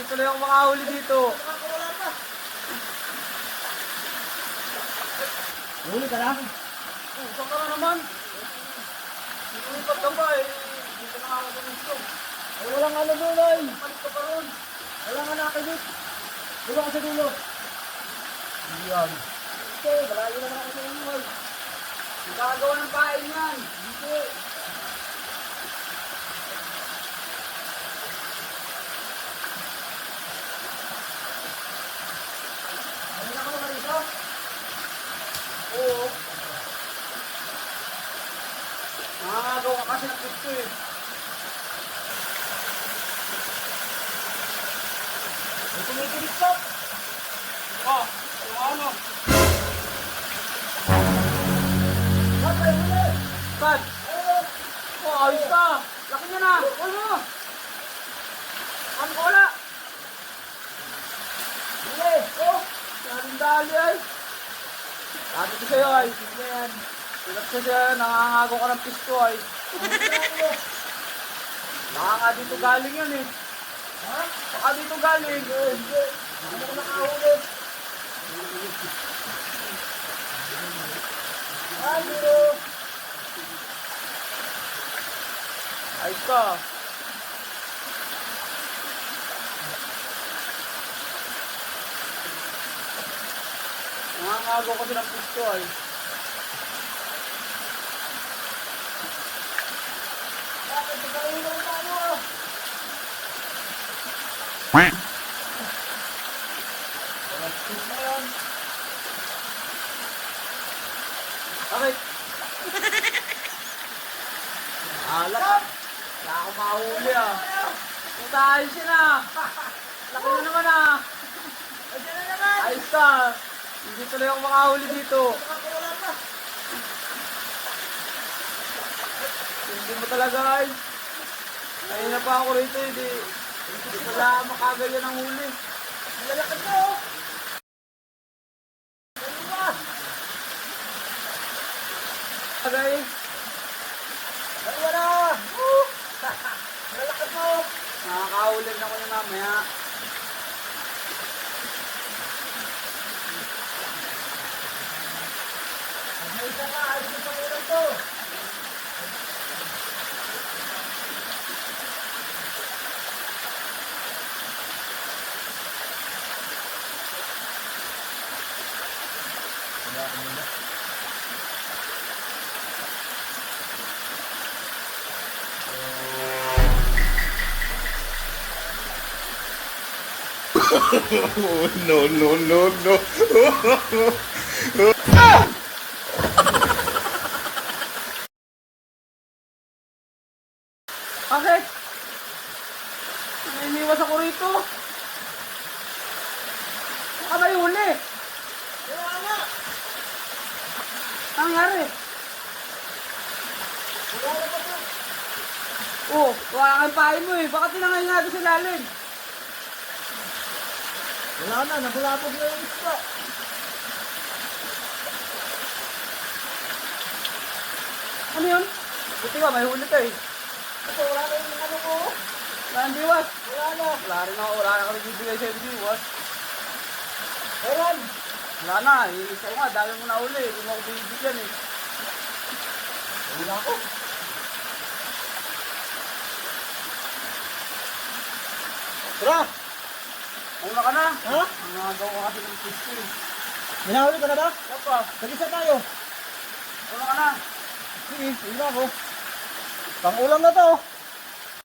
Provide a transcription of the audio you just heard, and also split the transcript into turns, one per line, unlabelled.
Hindi tuloy ako makahuli dito.
Huli ka na?
Saan ka na naman? Dito yung pagkaba eh. Dito na ako gusto.
Ay, walang ano doon ay.
Palit ka pa ron.
Walang nga nakakabit. Dulo ka sa dulo.
Yan.
Ito, malayo naman ako sa inyo ay.
Gagawa ng pain yan.
Dito. Ano na ka naman dito?
Oo. Nakakagaw ka kasi ng gusto eh.
May tumikilig ka.
Oh, yung ano?
Ba't ay huli?
Saan?
Ayun.
Oh, ayos ka. Laki niya na. Ano? Ano ko wala?
Huli. Oh.
Sandali ay. Sabi ko sa'yo ay.
Yan.
Silap ko siya, nangangagaw ka ng pisto ay. Baka nga dito galing yun eh.
Ha?
Baka dito galing.
Hindi. Ano ko nakahuli? Ano?
Ayos ka. Nangangagaw kasi ng pisto ay.
Bakit nagkaroon ng paano? Walang stick na yan.
Bakit? Alak. Wala akong mahuli ah. Puta, ayos yun ah. Laki na naman ah.
Ayan na naman.
Ayos ka. Hindi tuloy ako makahuli dito.
Nakakawala pa.
Hindi mo talaga ay. Ayun na pa ako rito hindi. Hindi pala makaganyan ang huli.
Lalakad na oh. Ano ba?
Agay.
Dalawa na. Woo! Lalakad mo.
Nakakahuli na ko na mamaya.
May isa ka. Ayos mo sa ulan to.
Oh, no, no, no, no.
Bakit? Naniniwas ako rito. Baka may huli.
Wala nga.
Ang nangyari?
Wala na pa to.
Oh, wala kang pain mo eh. Baka tinangay nga doon sa lalim.
Wala na. Nabulabog na yung isda.
Ano yun? Buti ba, may huli ka eh.
Ito, wala na yung ano ko.
Wala ang diwas.
Wala na.
Wala na kami bibigay sa'yo ng diwas.
Meron.
Wala na, ikaw nga, dami mo na uli. Hindi mo ako bibigyan eh.
Wala ko. Tara!
Una ka na.
Ha?
Ang nagaw ka kasi ng pisto eh.
Minahuli ka na ba?
Papa,
Tag-isa tayo.
una ka na.
Sige, hindi na ako. Pang-ulam na to.